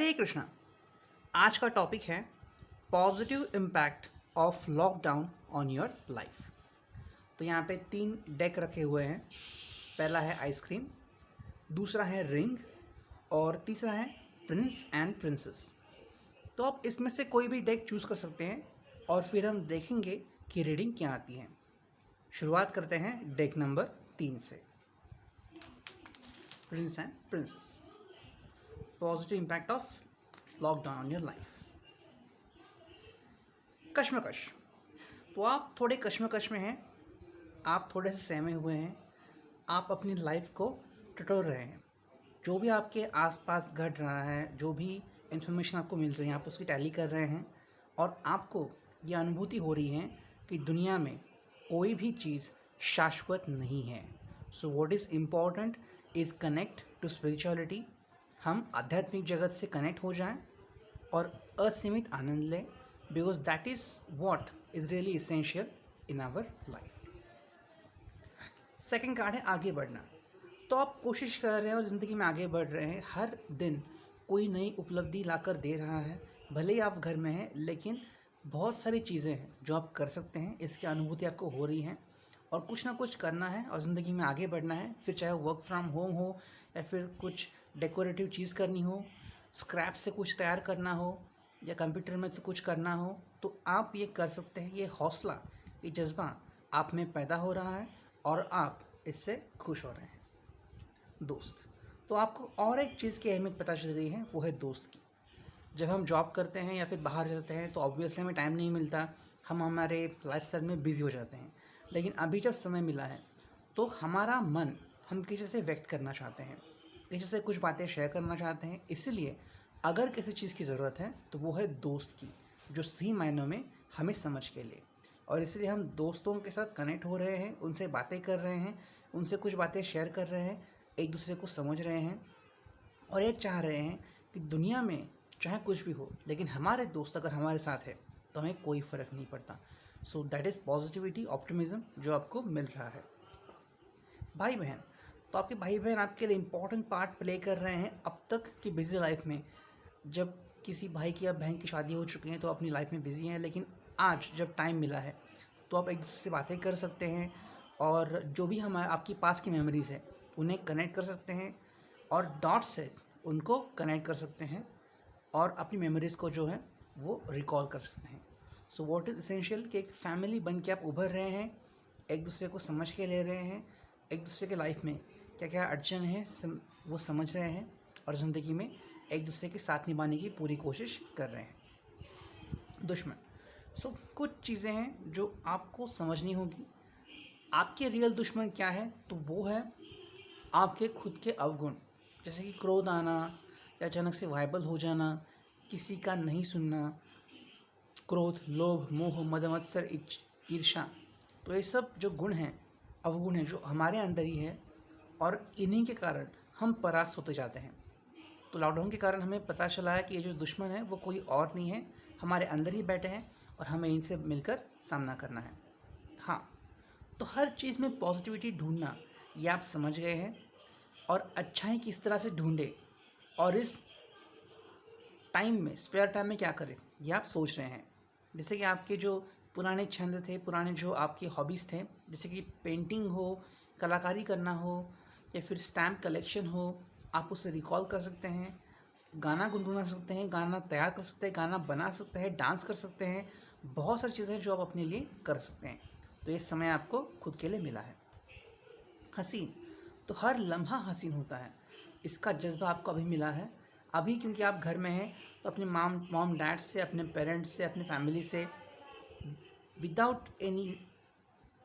हरे कृष्णा। आज का टॉपिक है positive impact of lockdown on your life. तो यहाँ पे 3 डेक रखे हुए हैं। पहला है आइसक्रीम, दूसरा है रिंग और तीसरा है प्रिंस एंड प्रिंसेस। तो आप इसमें से कोई भी डेक चूज़ कर सकते हैं और फिर हम देखेंगे कि रीडिंग क्या आती है। शुरुआत करते हैं डेक नंबर 3 से, prince and princess. Positive impact of lockdown on your life. कश्मकश। तो आप थोड़े कश्मकश में हैं, आप थोड़े से सहमे हुए हैं, आप अपनी लाइफ को टटोल रहे हैं। जो भी आपके आसपास घट रहा है, जो भी इंफॉर्मेशन आपको मिल रही है, आप उसकी टैली कर रहे हैं और आपको ये अनुभूति हो रही है कि दुनिया में कोई भी चीज़ शाश्वत नहीं है। So what is important is connect to spirituality. हम आध्यात्मिक जगत से कनेक्ट हो जाएं और असीमित आनंद लें, because that is what is really essential in our life. Second card है आगे बढ़ना। तो आप कोशिश कर रहे हैं और ज़िंदगी में आगे बढ़ रहे हैं। हर दिन कोई नई उपलब्धि लाकर दे रहा है। भले ही आप घर में हैं, लेकिन बहुत सारी चीज़ें हैं जो आप कर सकते हैं। इसकी अनुभूति आपको हो रही है और कुछ ना कुछ करना है और ज़िंदगी में आगे बढ़ना है। फिर चाहे वर्क फ्रॉम होम हो या फिर कुछ डेकोरेटिव चीज़ करनी हो, स्क्रैप से कुछ तैयार करना हो या कंप्यूटर में तो कुछ करना हो, तो आप ये कर सकते हैं। ये हौसला, ये जज्बा आप में पैदा हो रहा है और आप इससे खुश हो रहे हैं। दोस्त। तो आपको और एक चीज़ की अहमियत पता चल रही है, वो है दोस्त की। जब हम जॉब करते हैं या फिर बाहर जाते हैं तो ऑब्वियसली हमें टाइम नहीं मिलता, हम हमारे लाइफस्टाइल में बिज़ी हो जाते हैं। लेकिन अभी जब समय मिला है तो हमारा मन हम किसी से व्यक्त करना चाहते हैं, किसी से कुछ बातें शेयर करना चाहते हैं। इसलिए अगर किसी चीज़ की ज़रूरत है तो वो है दोस्त की, जो सही मायनों में हमें समझ के लिए। और इसलिए हम दोस्तों के साथ कनेक्ट हो रहे हैं, उनसे बातें कर रहे हैं, उनसे कुछ बातें शेयर कर रहे हैं, एक दूसरे को समझ रहे हैं और एक चाह रहे हैं कि दुनिया में चाहे कुछ भी हो, लेकिन हमारे दोस्त अगर हमारे साथ है तो हमें कोई फ़र्क नहीं पड़ता। So that is positivity, optimism जो आपको मिल रहा है। भाई बहन। तो आपके भाई बहन आपके लिए इम्पॉर्टेंट पार्ट प्ले कर रहे हैं अब तक की बिज़ी लाइफ में। जब किसी भाई की या बहन की शादी हो चुकी है तो अपनी लाइफ में बिज़ी हैं, लेकिन आज जब टाइम मिला है तो आप एक दूसरे से बातें कर सकते हैं और जो भी हमारे आपकी पास की मेमोरीज़ है उन्हें कनेक्ट कर सकते हैं और डॉट से उनको कनेक्ट कर सकते हैं और अपनी मेमोरीज़ को जो है वो रिकॉल कर सकते हैं। सो व्हाट इज़ एसेंशियल कि एक फैमिली बन के आप उभर रहे हैं, एक दूसरे को समझ के ले रहे हैं, एक दूसरे के लाइफ में क्या क्या अड़चन है वो समझ रहे हैं और ज़िंदगी में एक दूसरे के साथ निभाने की पूरी कोशिश कर रहे हैं। दुश्मन। सो कुछ चीज़ें हैं जो आपको समझनी होगी। आपके रियल दुश्मन क्या है? तो वो है आपके खुद के अवगुण, जैसे कि क्रोध आना या अचानक से वायबल हो जाना, किसी का नहीं सुनना, क्रोध, लोभ, मोह, मद मत्सर, ईर्ष्या। तो ये सब जो गुण हैं, अवगुण हैं, जो हमारे अंदर ही है और इन्हीं के कारण हम परास्त होते जाते हैं। तो लॉकडाउन के कारण हमें पता चला है कि ये जो दुश्मन है वो कोई और नहीं है, हमारे अंदर ही बैठे हैं और हमें इनसे मिलकर सामना करना है। हाँ, तो हर चीज़ में पॉजिटिविटी ढूंढना, ये आप समझ गए हैं और अच्छाई किस तरह से ढूंढे और इस टाइम में, स्पेयर टाइम में क्या करें, ये आप सोच रहे हैं। जैसे कि आपके जो पुराने छंद थे, पुराने जो आपके हॉबीज़ थे, जैसे कि पेंटिंग हो, कलाकारी करना हो या फिर स्टैम्प कलेक्शन हो, आप उसे रिकॉल कर सकते हैं। गाना गुनगुना सकते हैं, गाना तैयार कर सकते हैं, गाना बना सकते हैं, डांस कर सकते हैं। बहुत सारी चीज़ें जो आप अपने लिए कर सकते हैं। तो ये समय आपको खुद के लिए मिला है। हसीन। तो हर लम्हा हसीन होता है, इसका जज्बा आपको अभी मिला है। अभी क्योंकि आप घर में हैं तो अपने मॉम डैड से, अपने पेरेंट्स से, अपने फैमिली से विदाउट एनी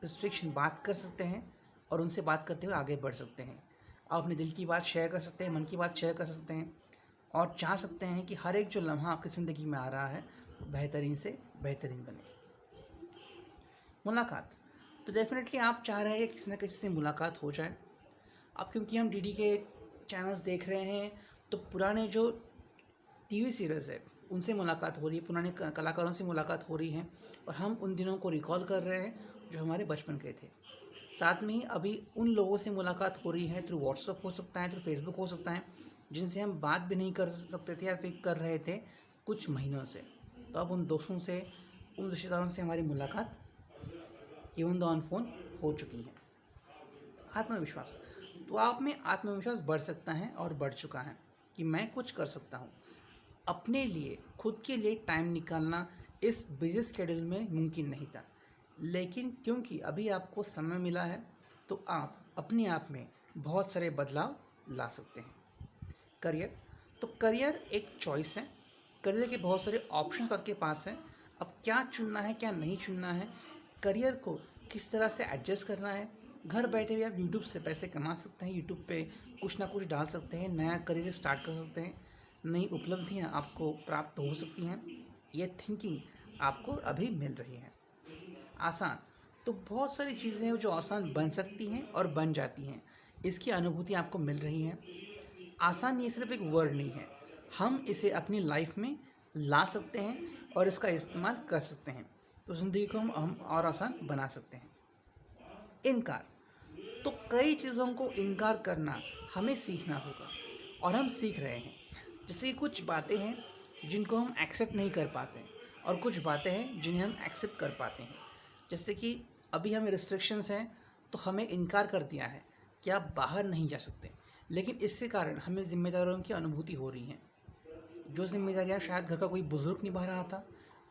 रिस्ट्रिक्शन बात कर सकते हैं और उनसे बात करते हुए आगे बढ़ सकते हैं। आप अपने दिल की बात शेयर कर सकते हैं, मन की बात शेयर कर सकते हैं और चाह सकते हैं कि हर एक जो लम्हा आपकी ज़िंदगी में आ रहा है बेहतरीन से बेहतरीन बने। मुलाकात। तो डेफिनेटली आप चाह रहे हैं कि किसी न किसी से मुलाकात हो जाए। अब क्योंकि हम डीडी के चैनल्स देख रहे हैं तो पुराने जो टीवी सीरीज़ है उनसे मुलाकात हो रही है, पुराने कलाकारों से मुलाकात हो रही है और हम उन दिनों को रिकॉल कर रहे हैं जो हमारे बचपन के थे। साथ में ही अभी उन लोगों से मुलाकात हो रही है, थ्रू व्हाट्सअप हो सकता है, थ्रू फेसबुक हो सकता है, जिनसे हम बात भी नहीं कर सकते थे या फिर कर रहे थे कुछ महीनों से। तो अब उन दोस्तों से, उन रिश्तेदारों से हमारी मुलाकात इवन द ऑन फोन हो चुकी है। आत्मविश्वास, तो आप में आत्मविश्वास बढ़ सकता है और बढ़ चुका है कि मैं कुछ कर सकता हूँ। अपने लिए, खुद के लिए टाइम निकालना इस बिजी शेड्यूल में मुमकिन नहीं था, लेकिन क्योंकि अभी आपको समय मिला है तो आप अपने आप में बहुत सारे बदलाव ला सकते हैं। करियर, तो करियर एक चॉइस है। करियर के बहुत सारे ऑप्शंस आपके पास हैं। अब क्या चुनना है, क्या नहीं चुनना है, करियर को किस तरह से एडजस्ट करना है। घर बैठे हुए आप यूट्यूब से पैसे कमा सकते हैं, यूट्यूब पे कुछ ना कुछ डाल सकते हैं, नया करियर स्टार्ट कर सकते हैं, नई उपलब्धियां आपको प्राप्त हो सकती हैं। ये थिंकिंग आपको अभी मिल रही है। आसान, तो बहुत सारी चीज़ें हैं जो आसान बन सकती हैं और बन जाती हैं, इसकी अनुभूति आपको मिल रही है। आसान ये सिर्फ एक वर्ड नहीं है, हम इसे अपनी लाइफ में ला सकते हैं और इसका इस्तेमाल कर सकते हैं, तो ज़िंदगी को हम और आसान बना सकते हैं। इनकार, तो कई चीज़ों को इनकार करना हमें सीखना होगा और हम सीख रहे हैं। जैसे कि कुछ बातें हैं जिनको हम एक्सेप्ट नहीं कर पाते हैं और कुछ बातें हैं जिन्हें हम एक्सेप्ट कर पाते हैं। जैसे कि अभी हमें रिस्ट्रिक्शंस हैं तो हमें इनकार कर दिया है कि आप बाहर नहीं जा सकते, लेकिन इसके कारण हमें जिम्मेदारियों की अनुभूति हो रही है। जो जिम्मेदारियाँ शायद घर का कोई बुजुर्ग निभा रहा था,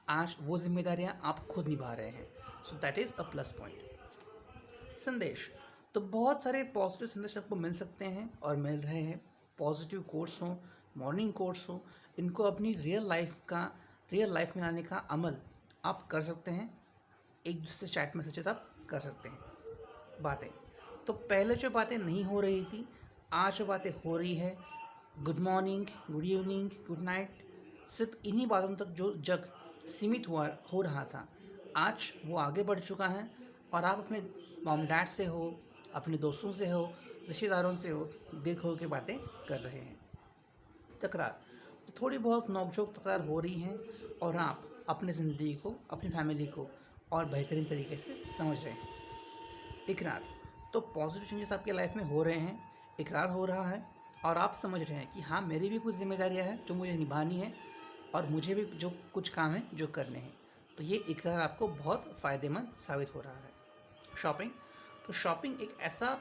आज वो जिम्मेदारियाँ आप खुद निभा रहे हैं। So that is a plus point. संदेश, तो बहुत सारे पॉजिटिव संदेश आपको मिल सकते हैं और मिल रहे हैं। पॉजिटिव कोट्स हो, मॉर्निंग कोट्स हो, इनको अपनी रियल लाइफ में लाने का अमल आप कर सकते हैं। एक दूसरे से चैट मैसेजेस आप कर सकते हैं। बातें, तो पहले जो बातें नहीं हो रही थी, आज जो बातें हो रही है, good morning, good evening, good night, सिर्फ इन्हीं बातों तक जो जग सीमित हो रहा था, आज वो आगे बढ़ चुका है और आप अपने मॉम डैड से हो, अपने दोस्तों से हो, रिश्तेदारों से हो, दिल खोल के बातें कर रहे हैं। तकरार, तो थोड़ी बहुत नोकझोंक तकरार हो रही हैं और आप अपनी ज़िंदगी को, अपनी फैमिली को और बेहतरीन तरीके से समझ रहे हैं। इकरार, तो पॉजिटिव चेंजेस आपके लाइफ में हो रहे हैं, इकरार हो रहा है और आप समझ रहे हैं कि हाँ, मेरी भी कुछ जिम्मेदारियां हैं जो मुझे निभानी है और मुझे भी जो कुछ काम है जो करने हैं। तो ये इकरार आपको बहुत फ़ायदेमंद साबित हो रहा है। शॉपिंग, तो शॉपिंग एक ऐसा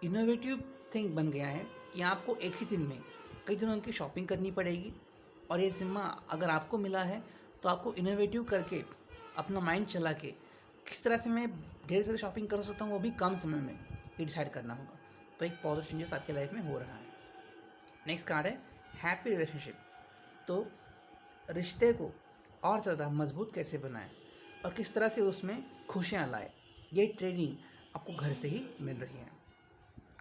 इनोवेटिव थिंग बन गया है कि आपको एक ही दिन में कई दिनों की शॉपिंग करनी पड़ेगी और ये ज़िम्मा अगर आपको मिला है तो आपको इनोवेटिव करके, अपना माइंड चला के किस तरह से मैं ढेर सारी शॉपिंग कर सकता हूँ, वो भी कम समय में, ये डिसाइड करना होगा। तो एक पॉजिटिव चेंजेस आपके लाइफ में हो रहा है। नेक्स्ट कार्ड है हैप्पी रिलेशनशिप, तो रिश्ते को और ज़्यादा मजबूत कैसे बनाएं और किस तरह से उसमें खुशियाँ लाए, ये ट्रेनिंग आपको घर से ही मिल रही है।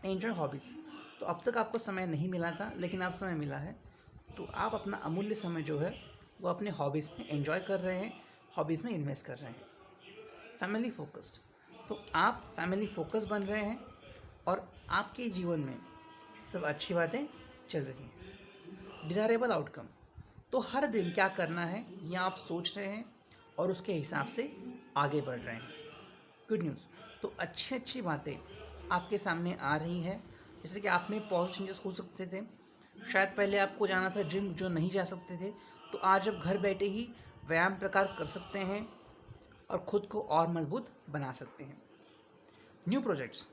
एंजॉय हॉबीज़, तो अब तक आपको समय नहीं मिला था लेकिन अब समय मिला है, तो आप अपना अमूल्य समय जो है वो अपने हॉबीज़ में एंजॉय कर रहे हैं, हॉबीज़ में इन्वेस्ट कर रहे हैं। फैमिली फोकस्ड, तो आप फैमिली फोकस बन रहे हैं और आपके जीवन में सब अच्छी बातें चल रही हैं। डिज़ायरेबल आउटकम, तो हर दिन क्या करना है ये आप सोच रहे हैं और उसके हिसाब से आगे बढ़ रहे हैं। गुड न्यूज़, तो अच्छी अच्छी बातें आपके सामने आ रही है। जैसे कि आप में पॉजिटिव चेंजेस हो सकते थे, शायद पहले आपको जाना था जिम जो नहीं जा सकते थे, तो आज आप घर बैठे ही व्यायाम प्रकार कर सकते हैं और ख़ुद को और मजबूत बना सकते हैं। न्यू प्रोजेक्ट्स,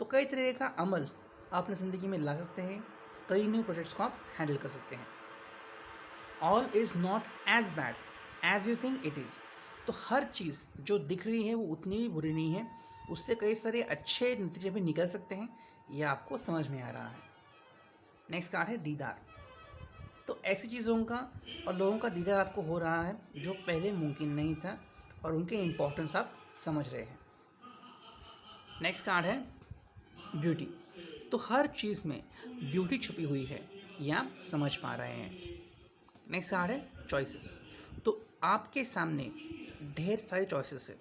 तो कई तरह का अमल आप अपनी ज़िंदगी में ला सकते हैं, कई न्यू प्रोजेक्ट्स को आप हैंडल कर सकते हैं। All is not as bad as you think it is, तो हर चीज़ जो दिख रही है वो उतनी भी बुरी नहीं है, उससे कई सारे अच्छे नतीजे भी निकल सकते हैं, यह आपको समझ में आ रहा है। नेक्स्ट कार्ड है दीदार, तो ऐसी चीज़ों का और लोगों का दीदार आपको हो रहा है जो पहले मुमकिन नहीं था और उनके इम्पोर्टेंस आप समझ रहे हैं। नेक्स्ट कार्ड है ब्यूटी, तो हर चीज़ में ब्यूटी छुपी हुई है, ये आप समझ पा रहे हैं। नेक्स्ट कार्ड है चॉइसेस, तो आपके सामने ढेर सारी चॉइसेस है।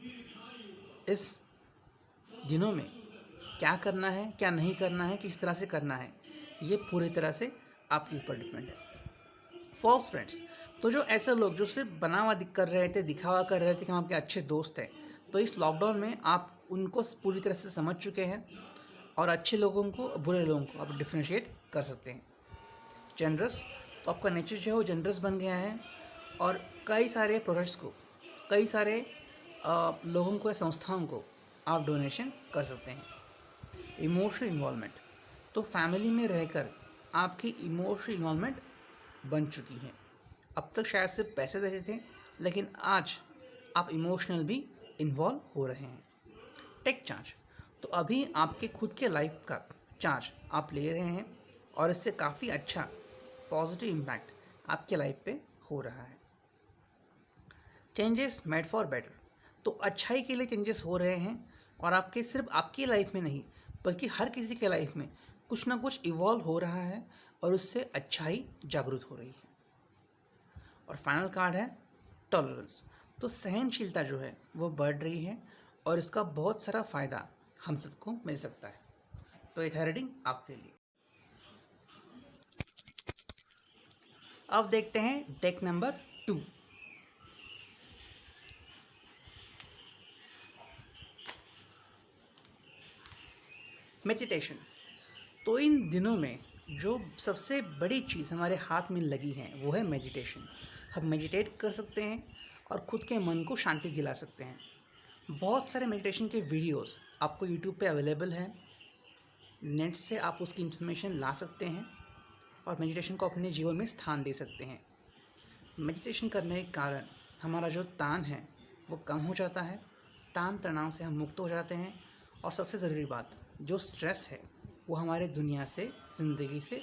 इस दिनों में क्या करना है, क्या नहीं करना है, किस तरह से करना है, ये पूरी तरह से आपके ऊपर डिपेंड है। फॉल्स फ्रेंड्स, तो जो ऐसे लोग जो सिर्फ बनावा कर रहे थे, दिखावा कर रहे थे कि हम आपके अच्छे दोस्त हैं, तो इस लॉकडाउन में आप उनको पूरी तरह से समझ चुके हैं और अच्छे लोगों को बुरे लोगों को आप डिफ्रेंशिएट कर सकते हैं। जनरस, तो आपका नेचर जो है वो जनरस बन गया है और कई सारे प्रोडक्ट्स को, कई सारे लोगों को या संस्थाओं को आप डोनेशन कर सकते हैं। इमोशनल इन्वॉल्वमेंट, तो फैमिली में रहकर आपकी इमोशनल इन्वॉल्वमेंट बन चुकी है। अब तक शायद सिर्फ पैसे देते थे, लेकिन आज आप इमोशनल भी इन्वॉल्व हो रहे हैं। टेक चार्ज, तो अभी आपके खुद के लाइफ का चार्ज आप ले रहे हैं और इससे काफ़ी अच्छा पॉजिटिव इम्पैक्ट आपके लाइफ पे हो रहा है। चेंजेस मेड फॉर बेटर, तो अच्छाई के लिए चेंजेस हो रहे हैं और आपके सिर्फ आपकी लाइफ में नहीं बल्कि हर किसी के लाइफ में कुछ ना कुछ इवॉल्व हो रहा है और उससे अच्छाई जागृत हो रही है। और फाइनल कार्ड है टॉलरेंस, तो सहनशीलता जो है वो बढ़ रही है और इसका बहुत सारा फ़ायदा हम सबको मिल सकता है। तो ये था रीडिंग आपके लिए। अब देखते हैं डेक नंबर 2। मेडिटेशन, तो इन दिनों में जो सबसे बड़ी चीज़ हमारे हाथ में लगी है वो है मेडिटेशन। हम मेडिटेट कर सकते हैं और खुद के मन को शांति दिला सकते हैं। बहुत सारे मेडिटेशन के वीडियोस आपको यूट्यूब पे अवेलेबल हैं, नेट से आप उसकी इन्फॉर्मेशन ला सकते हैं और मेडिटेशन को अपने जीवन में स्थान दे सकते हैं। मेडिटेशन करने के कारण हमारा जो तान है वो कम हो जाता है, तान तनाव से हम मुक्त हो जाते हैं और सबसे ज़रूरी बात, जो स्ट्रेस है वो हमारे दुनिया से, ज़िंदगी से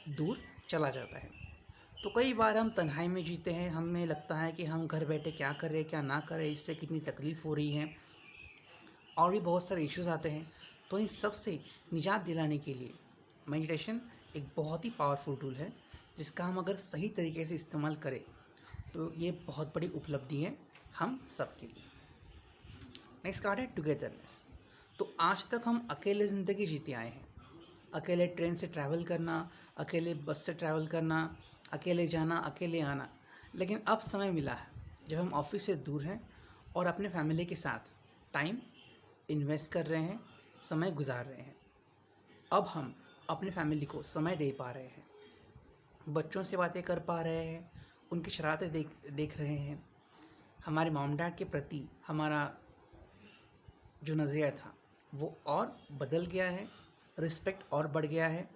दूर चला जाता है। तो कई बार हम तन्हाई में जीते हैं, हमें लगता है कि हम घर बैठे क्या करें क्या ना करें, इससे कितनी तकलीफ़ हो रही है और भी बहुत सारे इश्यूज़ आते हैं। तो इन सब से निजात दिलाने के लिए मेडिटेशन एक बहुत ही पावरफुल टूल है, जिसका हम अगर सही तरीके से इस्तेमाल करें तो ये बहुत बड़ी उपलब्धि है हम सब के लिए। नेक्स्ट कार्ड है टुगेदरनेस, तो आज तक हम अकेले ज़िंदगी जीते आए हैं। अकेले ट्रेन से ट्रैवल करना, अकेले बस से ट्रैवल करना, अकेले जाना, अकेले आना। लेकिन अब समय मिला है जब हम ऑफिस से दूर हैं और अपने फैमिली के साथ टाइम इन्वेस्ट कर रहे हैं, समय गुजार रहे हैं। अब हम अपने फैमिली को समय दे पा रहे हैं, बच्चों से बातें कर पा रहे हैं, उनकी शरारतें देख रहे हैं। हमारे मॉम डैड के प्रति हमारा जो नज़रिया था वो और बदल गया है, रिस्पेक्ट और बढ़ गया है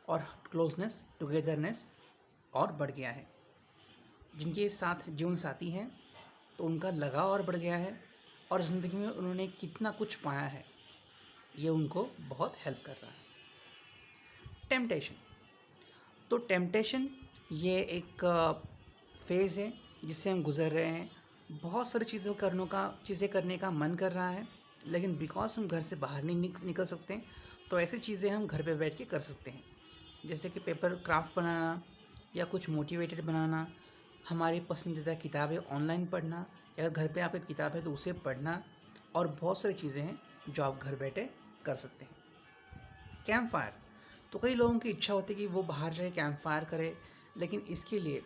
और क्लोजनेस, टुगेदरनेस और बढ़ गया है। जिनके साथ जीवन साथी हैं तो उनका लगाव और बढ़ गया है और ज़िंदगी में उन्होंने कितना कुछ पाया है ये उनको बहुत हेल्प कर रहा है। टेम्पटेशन, तो टेम्पटेशन ये एक फेज़ है जिससे हम गुज़र रहे हैं। बहुत सारी चीज़ें करने का मन कर रहा है, लेकिन बिकॉज हम घर से बाहर नहीं निकल सकते, तो ऐसी चीज़ें हम घर पे बैठ के कर सकते हैं, जैसे कि पेपर क्राफ्ट बनाना या कुछ मोटिवेटेड बनाना, हमारी पसंदीदा किताबें ऑनलाइन पढ़ना, या अगर घर पे आपकी किताब है तो उसे पढ़ना, और बहुत सारी चीज़ें हैं जो आप घर बैठे कर सकते हैं। कैंप फायर, तो कई लोगों की इच्छा होती है कि वो बाहर जाए कैंप फायर करे, लेकिन इसके लिए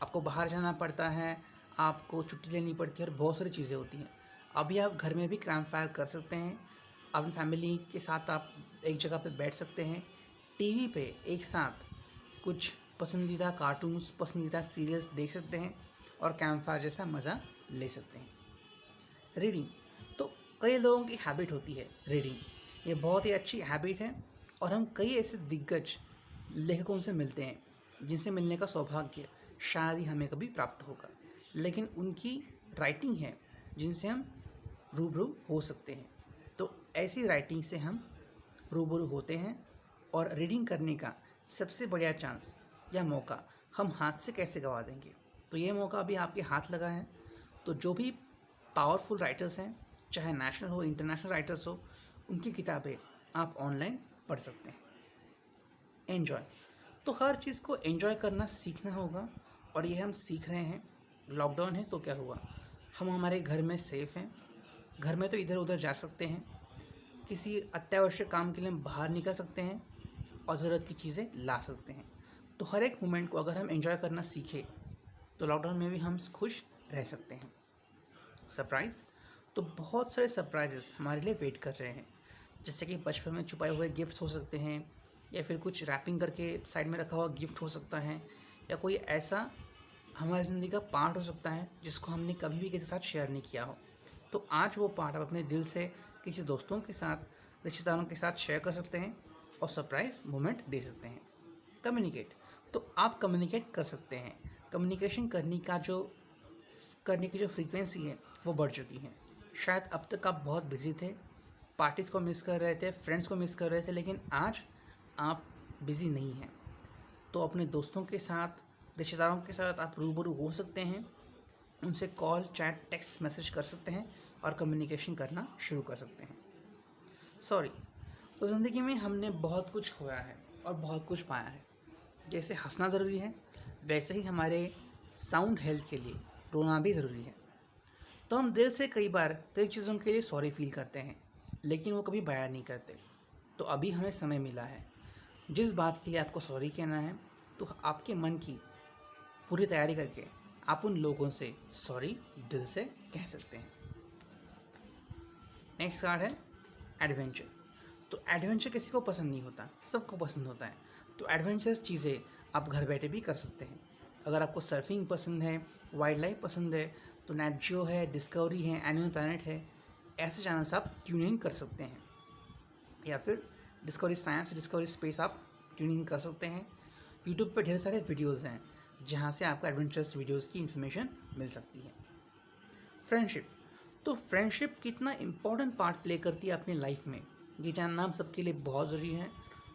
आपको बाहर जाना पड़ता है, आपको छुट्टी लेनी पड़ती है और बहुत सारी चीज़ें होती हैं। अभी आप घर में भी कैंप फायर कर सकते हैं, अपनी फैमिली के साथ आप एक जगह पे बैठ सकते हैं, टीवी पे एक साथ कुछ पसंदीदा कार्टून्स, पसंदीदा सीरियल्स देख सकते हैं और कैंप फायर जैसा मज़ा ले सकते हैं। रीडिंग, तो कई लोगों की हैबिट होती है रीडिंग, ये बहुत ही अच्छी हैबिट है और हम कई ऐसे दिग्गज लेखकों से मिलते हैं जिनसे मिलने का सौभाग्य शायद ही हमें कभी प्राप्त होगा, लेकिन उनकी राइटिंग है जिनसे हम रूबरू हो सकते हैं। तो ऐसी राइटिंग से हम रूबरू होते हैं और रीडिंग करने का सबसे बढ़िया चांस या मौका हम हाथ से कैसे गंवा देंगे। तो ये मौका अभी आपके हाथ लगा है। तो जो भी पावरफुल राइटर्स हैं, चाहे नेशनल हो इंटरनेशनल राइटर्स हो, उनकी किताबें आप ऑनलाइन पढ़ सकते हैं। एन्जॉय, तो हर चीज़ को एन्जॉय करना सीखना होगा और ये हम सीख रहे हैं। लॉकडाउन है तो क्या हुआ, हम हमारे घर में सेफ़ हैं, घर में तो इधर उधर जा सकते हैं, किसी अत्यावश्यक काम के लिए हम बाहर निकल सकते हैं और ज़रूरत की चीज़ें ला सकते हैं। तो हर एक मोमेंट को अगर हम एंजॉय करना सीखें तो लॉकडाउन में भी हम खुश रह सकते हैं। सरप्राइज़, तो बहुत सारे सरप्राइजेस हमारे लिए वेट कर रहे हैं। जैसे कि बचपन में छुपाए हुए गिफ्ट्स हो सकते हैं, या फिर कुछ रैपिंग करके साइड में रखा हुआ गिफ्ट हो सकता है, या कोई ऐसा हमारी ज़िंदगी का पार्ट हो सकता है जिसको हमने कभी भी किसी के साथ शेयर नहीं किया हो। तो आज वो पार्ट आप अपने दिल से किसी दोस्तों के साथ, रिश्तेदारों के साथ शेयर कर सकते हैं और सरप्राइज़ मोमेंट दे सकते हैं। कम्युनिकेट, तो आप कम्युनिकेट कर सकते हैं। कम्युनिकेशन करने की जो फ्रीक्वेंसी है वो बढ़ चुकी है। शायद अब तक आप बहुत बिजी थे, पार्टीज़ को मिस कर रहे थे, फ्रेंड्स को मिस कर रहे थे, लेकिन आज आप बिज़ी नहीं हैं। तो अपने दोस्तों के साथ, रिश्तेदारों के साथ आप रूबरू हो सकते हैं, उनसे कॉल, चैट, टेक्स्ट मैसेज कर सकते हैं और कम्युनिकेशन करना शुरू कर सकते हैं। सॉरी, तो ज़िंदगी में हमने बहुत कुछ खोया है और बहुत कुछ पाया है। जैसे हंसना ज़रूरी है, वैसे ही हमारे साउंड हेल्थ के लिए रोना भी ज़रूरी है। तो हम दिल से कई बार कई चीज़ों के लिए सॉरी फील करते हैं, लेकिन वो कभी बयान नहीं करते। तो अभी हमें समय मिला है, जिस बात के लिए आपको सॉरी कहना है, तो आपके मन की पूरी तैयारी करके आप उन लोगों से सॉरी दिल से कह सकते हैं। नेक्स्ट कार्ड है एडवेंचर। तो एडवेंचर किसी को पसंद नहीं होता, सबको पसंद होता है। तो एडवेंचरस चीज़ें आप घर बैठे भी कर सकते हैं। अगर आपको सर्फिंग पसंद है, वाइल्ड लाइफ पसंद है, तो नेट जियो है, डिस्कवरी है, एनिमल प्लैनेट है, ऐसे चैनल्स आप ट्यूनिंग कर सकते हैं। या फिर डिस्कवरी साइंस, डिस्कवरी स्पेस आप ट्यूनिंग कर सकते हैं। यूट्यूब पर ढेर सारे वीडियोज़ हैं जहाँ से आपको एडवेंचरस वीडियोज़ की इन्फॉर्मेशन मिल सकती है। फ्रेंडशिप, तो फ्रेंडशिप कितना इम्पोर्टेंट पार्ट प्ले करती है अपनी लाइफ में, ये जानना हम सबके लिए बहुत ज़रूरी है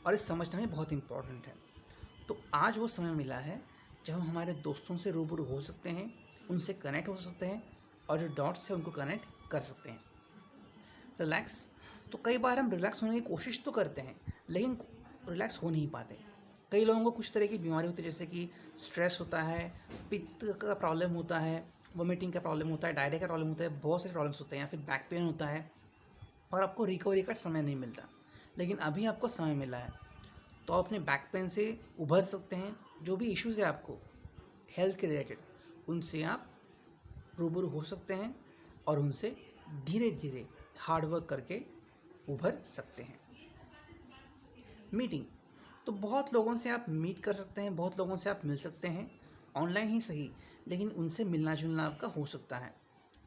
और इस समझना भी बहुत इम्पोर्टेंट है। तो आज वो समय मिला है जब हम हमारे दोस्तों से रूबरू हो सकते हैं, उनसे कनेक्ट हो सकते हैं और जो डॉट्स हैं उनको कनेक्ट कर सकते हैं। रिलैक्स, तो कई बार हम रिलैक्स होने की कोशिश तो करते हैं, लेकिन रिलैक्स हो नहीं पाते। कई लोगों को कुछ तरह की बीमारी होती है, जैसे कि स्ट्रेस होता है, पित्त का प्रॉब्लम होता है, वोमिटिंग का प्रॉब्लम होता है, डायरिया का प्रॉब्लम होता है, बहुत सारे प्रॉब्लम्स होते हैं, या फिर बैक पेन होता है और आपको रिकवरी का समय नहीं मिलता। लेकिन अभी आपको समय मिला है, तो आप अपने बैक पेन से उभर सकते हैं। जो भी इश्यूज़ है आपको हेल्थ के रिलेटेड, उनसे आप रूबरू हो सकते हैं और उनसे धीरे धीरे हार्ड वर्क करके उभर सकते हैं। मीटिंग, तो बहुत लोगों से आप मीट कर सकते हैं, बहुत लोगों से आप मिल सकते हैं, ऑनलाइन ही सही, लेकिन उनसे मिलना जुलना आपका हो सकता है।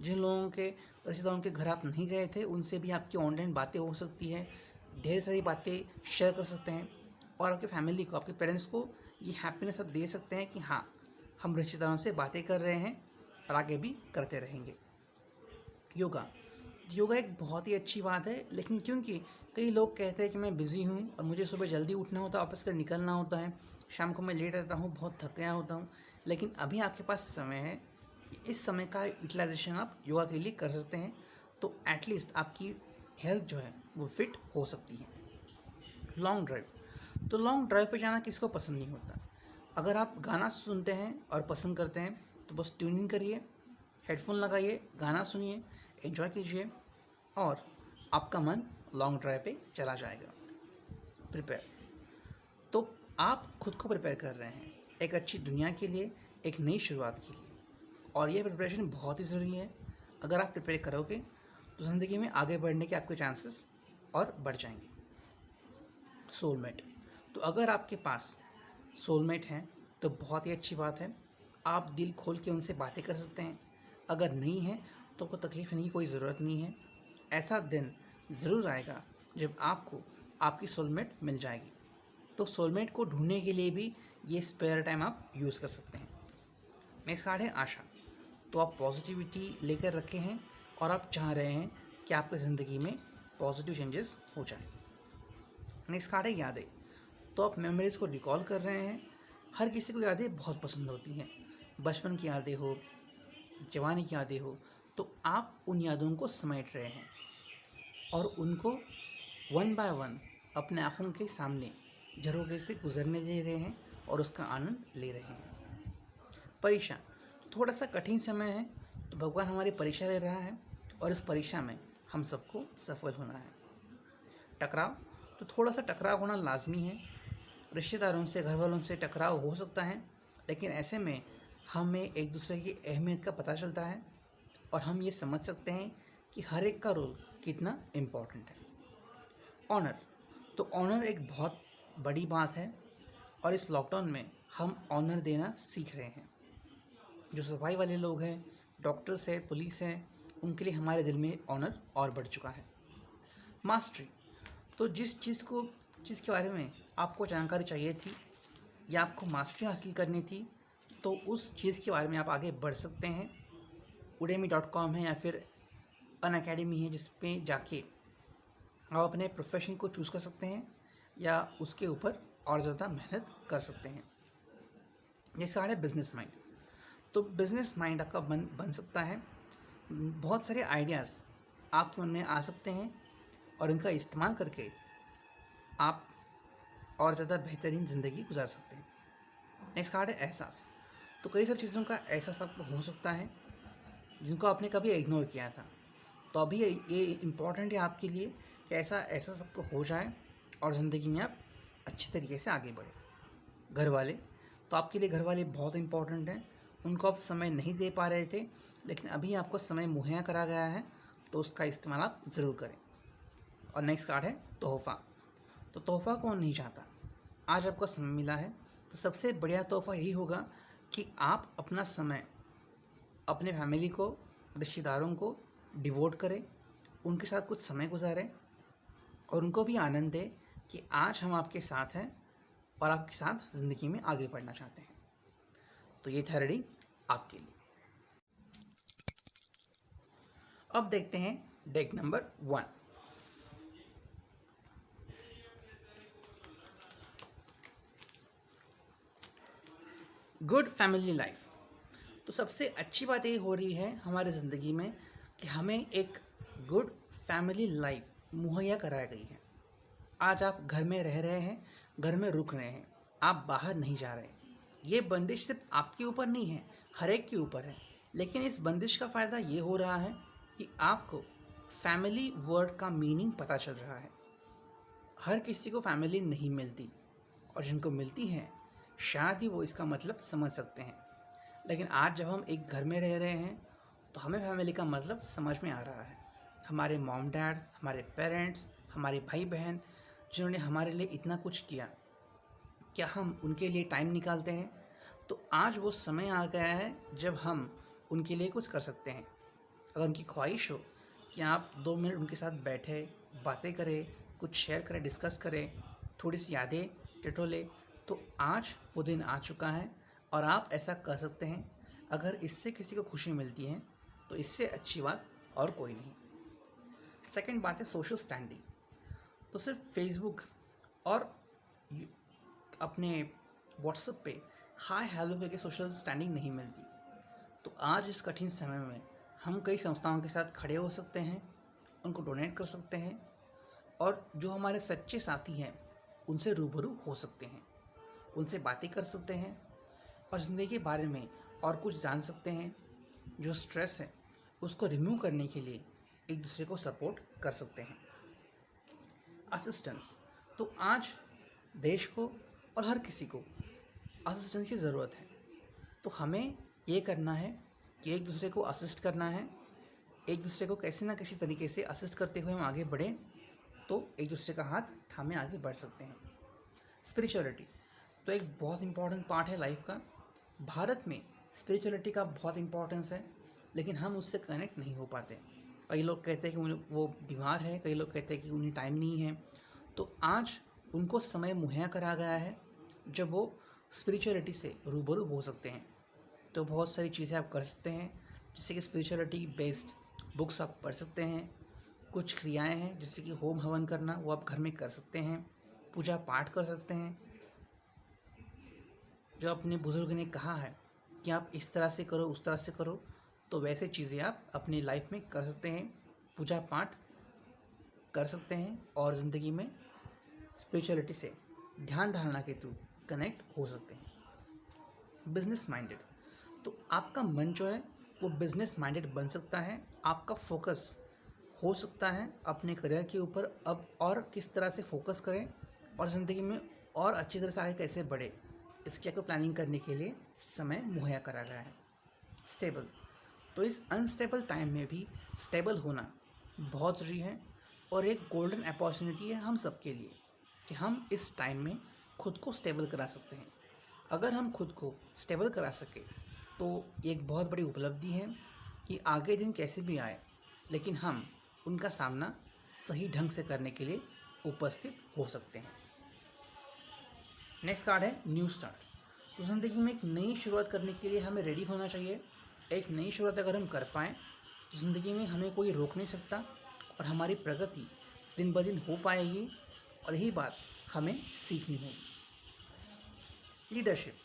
जिन लोगों के रिश्तेदारों के घर आप नहीं गए थे, उनसे भी आपकी ऑनलाइन बातें हो सकती है, ढेर सारी बातें शेयर कर सकते हैं और आपके फैमिली को, आपके पेरेंट्स को ये हैप्पीनेस आप दे सकते हैं कि हाँ, हम रिश्तेदारों से बातें कर रहे हैं और आगे भी करते रहेंगे। योगा, योगा एक बहुत ही अच्छी बात है, लेकिन क्योंकि कई लोग कहते हैं कि मैं बिज़ी हूँ और मुझे सुबह जल्दी उठना होता है, ऑफिस से निकलना होता है, शाम को मैं लेट रहता हूँ, बहुत थक गया होता हूँ, लेकिन अभी आपके पास समय है कि इस समय का यूटिलाइजेशन आप योगा के लिए कर सकते हैं। तो एटलीस्ट आपकी हेल्थ जो है वो फिट हो सकती है। लॉन्ग ड्राइव, तो लॉन्ग ड्राइव पे जाना किसको पसंद नहीं होता। अगर आप गाना सुनते हैं और पसंद करते हैं तो बस ट्यूनिंग करिए, हेडफोन लगाइए, गाना सुनिए, एंजॉय कीजिए और आपका मन लॉन्ग ड्राइव पे चला जाएगा। प्रिपेयर, तो आप खुद को प्रिपेयर कर रहे हैं एक अच्छी दुनिया के लिए, एक नई शुरुआत के लिए, और ये प्रिपरेशन बहुत ही ज़रूरी है। अगर आप प्रिपेयर करोगे तो ज़िंदगी में आगे बढ़ने के आपके चांसेस और बढ़ जाएंगे। सोलमेट, तो अगर आपके पास सोलमेट हैं तो बहुत ही अच्छी बात है, आप दिल खोल के उनसे बातें कर सकते हैं। अगर नहीं है तो आपको तकलीफ़ लेने की कोई ज़रूरत नहीं है। ऐसा दिन ज़रूर आएगा जब आपको आपकी सोलमेट मिल जाएगी। तो सोलमेट को ढूंढने के लिए भी ये स्पेयर टाइम आप यूज़ कर सकते हैं। नेक्स्ट कार्ड है आशा, तो आप पॉजिटिविटी लेकर रखे हैं और आप चाह रहे हैं कि आपकी ज़िंदगी में पॉजिटिव चेंजेस हो जाए। नेक्स्ट कार्ड है यादें, तो आप मेमोरीज़ को रिकॉल कर रहे हैं। हर किसी को यादें बहुत पसंद होती हैं, बचपन की यादें हो, जवानी की यादें हो, तो आप उन यादों को समेट रहे हैं और उनको वन बाय वन अपने आँखों के सामने झरोखे से गुजरने दे रहे हैं और उसका आनंद ले रहे हैं। परीक्षा, थोड़ा सा कठिन समय है, तो भगवान हमारी परीक्षा ले रहा है और इस परीक्षा में हम सबको सफल होना है। टकराव, तो थोड़ा सा टकराव होना लाजमी है, रिश्तेदारों से, घर वालों से टकराव हो सकता है, लेकिन ऐसे में हमें एक दूसरे की अहमियत का पता चलता है और हम ये समझ सकते हैं कि हर एक का रोल कितना इम्पोर्टेंट है। ऑनर, तो ऑनर एक बहुत बड़ी बात है और इस लॉकडाउन में हम ऑनर देना सीख रहे हैं। जो सफाई वाले लोग हैं, डॉक्टर्स हैं, पुलिस हैं, उनके लिए हमारे दिल में ऑनर और बढ़ चुका है। मास्टरी, तो जिस चीज़ के बारे में आपको जानकारी चाहिए थी या आपको मास्टरी हासिल करनी थी, तो उस चीज़ के बारे में आप आगे बढ़ सकते हैं। udemy.com है या फिर अनअकैडमी है, जिस पे जाके आप अपने प्रोफेशन को चूज़ कर सकते हैं या उसके ऊपर और ज़्यादा मेहनत कर सकते हैं। जैसे है बिजनेस माइंड, तो बिजनेस माइंड आपका बन सकता है। बहुत सारे आइडियाज़ आपके मन में आ सकते हैं और इनका इस्तेमाल करके आप और ज़्यादा बेहतरीन ज़िंदगी गुजार सकते हैं। नेक्स्ट कार्ड है एहसास, तो कई सारी चीज़ों का एहसास आपको हो सकता है जिनको आपने कभी इग्नोर किया था, तो अभी ये इम्पॉर्टेंट है आपके लिए कि ऐसा एहसास आपको हो जाए और ज़िंदगी में आप अच्छी तरीके से आगे बढ़े। घर वाले, तो आपके लिए घर वाले बहुत इम्पॉर्टेंट हैं। उनको आप समय नहीं दे पा रहे थे, लेकिन अभी आपको समय मुहैया करा गया है, तो उसका इस्तेमाल आप ज़रूर करें। और नेक्स्ट कार्ड है तोहफ़ा, तो तोहफ़ा कौन नहीं चाहता। आज आपको समय मिला है, तो सबसे बढ़िया तोहफ़ा यही होगा कि आप अपना समय अपने फैमिली को, रिश्तेदारों को डिवोट करें, उनके साथ कुछ समय गुजारें और उनको भी आनंद दें कि आज हम आपके साथ हैं और आपके साथ ज़िंदगी में आगे बढ़ना चाहते हैं। तो ये था रीडिंग आपके लिए। अब देखते हैं deck number 1। Good family life, तो सबसे अच्छी बात ये हो रही है हमारी ज़िंदगी में कि हमें एक गुड फैमिली लाइफ मुहैया कराई गई है। आज आप घर में रह रहे हैं, घर में रुक रहे हैं, आप बाहर नहीं जा रहे। ये बंदिश सिर्फ आपके ऊपर नहीं है, हर एक के ऊपर है। लेकिन इस बंदिश का फ़ायदा ये हो रहा है कि आपको फैमिली वर्ड का मीनिंग पता चल रहा है। हर किसी को फैमिली नहीं मिलती और जिनको मिलती है शायद ही वो इसका मतलब समझ सकते हैं। लेकिन आज जब हम एक घर में रह रहे हैं तो हमें फैमिली का मतलब समझ में आ रहा है। हमारे मॉम डैड, हमारे पेरेंट्स, हमारे भाई बहन जिन्होंने हमारे लिए इतना कुछ किया, क्या हम उनके लिए टाइम निकालते हैं? तो आज वो समय आ गया है जब हम उनके लिए कुछ कर सकते हैं। अगर उनकी ख्वाहिश हो कि आप 2 मिनट उनके साथ बैठे, बातें करें, कुछ शेयर करें, डिस्कस करें, थोड़ी सी यादें टटोलें, तो आज वो दिन आ चुका है और आप ऐसा कर सकते हैं। अगर इससे किसी को खुशी मिलती है तो इससे अच्छी बात और कोई नहीं। सेकंड बात है सोशल स्टैंडिंग, तो सिर्फ फेसबुक और अपने व्हाट्सएप पे हाय हेलो करके सोशल स्टैंडिंग नहीं मिलती। तो आज इस कठिन समय में हम कई संस्थाओं के साथ खड़े हो सकते हैं, उनको डोनेट कर सकते हैं और जो हमारे सच्चे साथी हैं उनसे रूबरू हो सकते हैं, उनसे बातें कर सकते हैं और ज़िंदगी के बारे में और कुछ जान सकते हैं। जो स्ट्रेस है उसको रिमूव करने के लिए एक दूसरे को सपोर्ट कर सकते हैं। असिस्टेंस, तो आज देश को और हर किसी को असिस्टेंस की ज़रूरत है। तो हमें ये करना है कि एक दूसरे को असिस्ट करना है, एक दूसरे को कैसे ना किसी तरीके से असिस्ट करते हुए हम आगे बढ़ें, तो एक दूसरे का हाथ थामे आगे बढ़ सकते हैं। स्पिरिचुअलिटी, तो एक बहुत इम्पॉर्टेंट पार्ट है लाइफ का। भारत में स्पिरिचुअलिटी का बहुत इम्पोर्टेंस है, लेकिन हम उससे कनेक्ट नहीं हो पाते। कई लोग कहते हैं कि उन्हें वो बीमार है, कई लोग कहते हैं कि उन्हें टाइम नहीं है। तो आज उनको समय मुहैया करा गया है जब वो स्पिरिचुअलिटी से रूबरू हो सकते हैं। तो बहुत सारी चीज़ें आप कर सकते हैं, जैसे कि स्पिरिचुअलिटी बेस्ड बुक्स आप पढ़ सकते हैं। कुछ क्रियाएं हैं जैसे कि होम हवन करना, वो आप घर में कर सकते हैं। पूजा पाठ कर सकते हैं। जो अपने बुज़ुर्ग ने कहा है कि आप इस तरह से करो, उस तरह से करो, तो वैसे चीज़ें आप अपनी लाइफ में कर सकते हैं। पूजा पाठ कर सकते हैं और ज़िंदगी में स्पिरिचुअलिटी से ध्यान धारणा के थ्रू कनेक्ट हो सकते हैं। बिजनेस माइंडेड, तो आपका मन जो है वो बिजनेस माइंडेड बन सकता है। आपका फोकस हो सकता है अपने करियर के ऊपर अब और किस तरह से फोकस करें और ज़िंदगी में और अच्छी तरह से आगे कैसे बढ़े, इसकी आपको प्लानिंग करने के लिए समय मुहैया करा गया है। स्टेबल, तो इस अनस्टेबल टाइम में भी स्टेबल होना बहुत ज़रूरी है। और एक गोल्डन अपॉर्चुनिटी है हम सब के लिए कि हम इस टाइम में खुद को स्टेबल करा सकते हैं। अगर हम खुद को स्टेबल करा सके तो एक बहुत बड़ी उपलब्धि है कि आगे दिन कैसे भी आए लेकिन हम उनका सामना सही ढंग से करने के लिए उपस्थित हो सकते हैं। नेक्स्ट कार्ड है न्यू स्टार्ट। तो ज़िंदगी में एक नई शुरुआत करने के लिए हमें रेडी होना चाहिए। एक नई शुरुआत अगर हम कर पाएँ तो ज़िंदगी में हमें कोई रोक नहीं सकता और हमारी प्रगति दिन ब दिन हो पाएगी और यही बात हमें सीखनी होगी। लीडरशिप।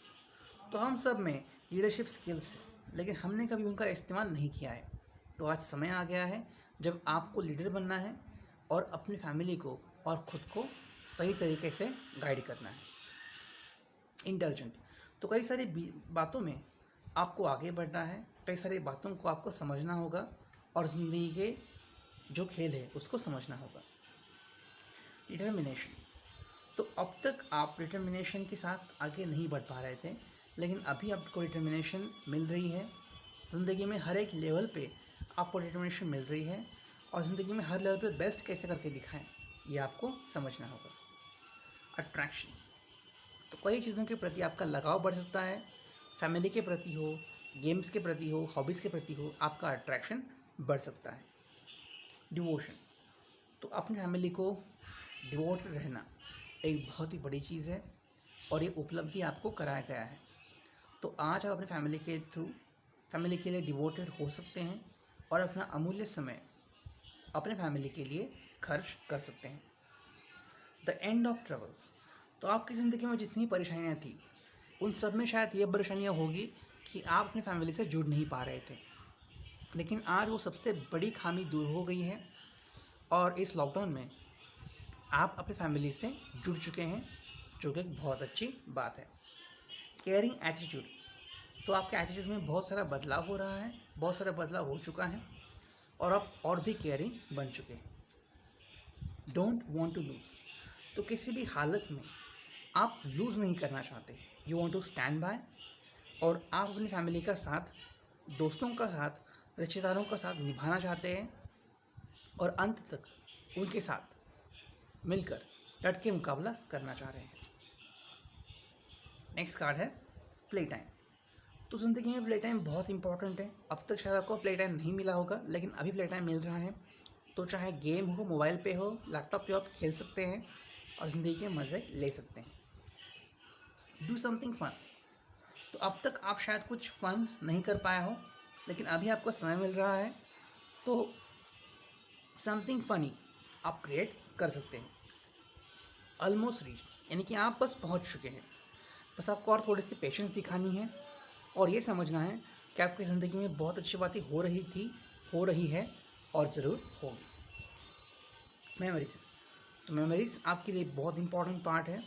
तो हम सब में लीडरशिप स्किल्स है लेकिन हमने कभी उनका इस्तेमाल नहीं किया है। तो आज समय आ गया है जब आपको लीडर बनना है और अपनी फैमिली को और ख़ुद को सही तरीके से गाइड करना है। इंटेलिजेंट। तो कई सारी बातों में आपको आगे बढ़ना है, कई सारी बातों को आपको समझना होगा और ज़िंदगी के जो खेल है उसको समझना होगा। डिटर्मिनेशन। तो अब तक आप डिटर्मिनेशन के साथ आगे नहीं बढ़ पा रहे थे लेकिन अभी आपको डिटर्मिनेशन मिल रही है। ज़िंदगी में हर एक लेवल पे आपको डिटर्मिनेशन मिल रही है और ज़िंदगी में हर लेवल पे बेस्ट कैसे करके दिखाएं ये आपको समझना होगा। अट्रैक्शन। तो कई चीज़ों के प्रति आपका लगाव बढ़ सकता है। फैमिली के प्रति हो, गेम्स के प्रति हो, हॉबीज़ के प्रति हो, आपका अट्रैक्शन बढ़ सकता है। डिवोशन। तो अपनी फैमिली को डिवोटेड रहना एक बहुत ही बड़ी चीज़ है और ये उपलब्धि आपको कराया गया है। तो आज आप अपनी फैमिली के थ्रू फैमिली के लिए डिवोटेड हो सकते हैं और अपना अमूल्य समय अपने फैमिली के लिए खर्च कर सकते हैं। The end of troubles. तो आपकी ज़िंदगी में जितनी परेशानियाँ थी उन सब में शायद ये परेशानियाँ होगी कि आप अपनी फैमिली से जुड़ नहीं पा रहे थे, लेकिन आज वो सबसे बड़ी खामी दूर हो गई है और इस लॉकडाउन में आप अपनी फैमिली से जुड़ चुके हैं, जो कि एक बहुत अच्छी बात है। Caring attitude. तो आपके एटीट्यूड में बहुत सारा बदलाव हो रहा है, बहुत सारा बदलाव हो चुका है और आप और भी केयरिंग बन चुके हैं। Don't want to lose. तो किसी भी हालत में आप लूज़ नहीं करना चाहते, you want to stand by और आप अपनी फैमिली का साथ, दोस्तों का साथ, रिश्तेदारों का साथ निभाना चाहते हैं और अंत तक उनके साथ मिलकर डट के मुकाबला करना चाह रहे हैं। नेक्स्ट कार्ड है प्ले टाइम। तो ज़िंदगी में प्ले टाइम बहुत इंपॉर्टेंट है। अब तक शायद आपको प्ले टाइम नहीं मिला होगा लेकिन अभी प्ले टाइम मिल रहा है। तो चाहे गेम हो, मोबाइल पे हो, लैपटॉप पे आप खेल सकते हैं और ज़िंदगी के मज़े ले सकते हैं। डू समथिंग फ़न। तो अब तक आप शायद कुछ फ़न नहीं कर पाए हो लेकिन अभी आपको समय मिल रहा है तो समथिंग फ़नी आप क्रिएट कर सकते हैं। ऑलमोस्ट रीच, यानी कि आप बस पहुंच चुके हैं, बस आपको और थोड़ी सी पेशेंस दिखानी है और ये समझना है कि आपकी ज़िंदगी में बहुत अच्छी बातें हो रही थी, हो रही है और ज़रूर होगी। मेमोरीज़। तो मेमोरीज़ आपके लिए बहुत इंपॉर्टेंट पार्ट है।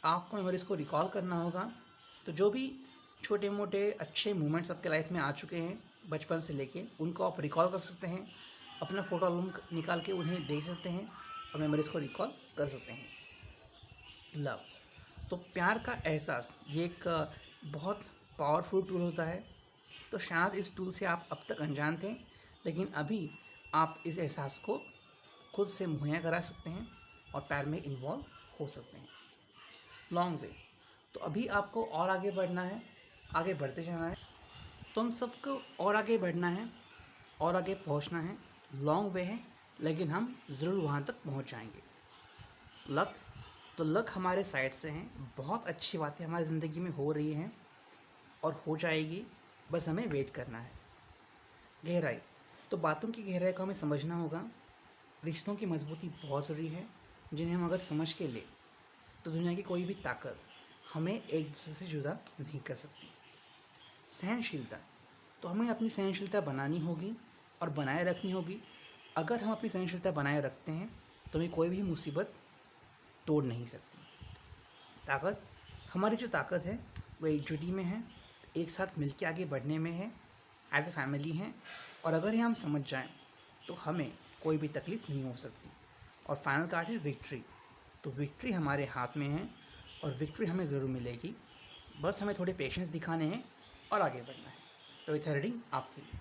आपको मेमोरीज़ को रिकॉल करना होगा। तो जो भी छोटे मोटे अच्छे मोमेंट्स आपके लाइफ में आ चुके हैं बचपन से लेके, उनको आप रिकॉल कर सकते हैं, अपना फ़ोटो एल्बम निकाल के उन्हें देख सकते हैं और मेमोरीज़ को रिकॉल कर सकते हैं। लव। तो प्यार का एहसास ये एक बहुत पावरफुल टूल होता है। तो शायद इस टूल से आप अब तक अनजान थे लेकिन अभी आप इस एहसास को खुद से मुहैया करा सकते हैं और प्यार में इन्वॉल्व हो सकते हैं। Long way. तो अभी आपको और आगे बढ़ना है, आगे बढ़ते जाना है। तो हम सबको और आगे बढ़ना है और आगे पहुंचना है। लॉन्ग वे है लेकिन हम ज़रूर वहां तक पहुंच जाएंगे। लक। तो लक हमारे साइड से हैं, बहुत अच्छी बातें हमारी ज़िंदगी में हो रही हैं और हो जाएगी, बस हमें वेट करना है। गहराई। तो बातों की गहराई को हमें समझना होगा। रिश्तों की मजबूती बहुत ज़रूरी है जिन्हें हम अगर समझ के ले तो दुनिया की कोई भी ताकत हमें एक दूसरे से जुदा नहीं कर सकती। सहनशीलता। तो हमें अपनी सहनशीलता बनानी होगी और बनाए रखनी होगी। अगर हम अपनी सहनशीलता बनाए रखते हैं तो हमें कोई भी मुसीबत तोड़ नहीं सकती। ताकत। हमारी जो ताकत है वो एकजुटी में है, एक साथ मिलकर आगे बढ़ने में है, एज ए फैमिली हैं और अगर ये हम समझ जाएं तो हमें कोई भी तकलीफ़ नहीं हो सकती। और फाइनल कार्ड है विक्ट्री। तो विक्ट्री हमारे हाथ में है और विक्ट्री हमें ज़रूर मिलेगी, बस हमें थोड़े पेशेंस दिखाने हैं और आगे बढ़ना है। तो ये था रीडिंग आपके लिए।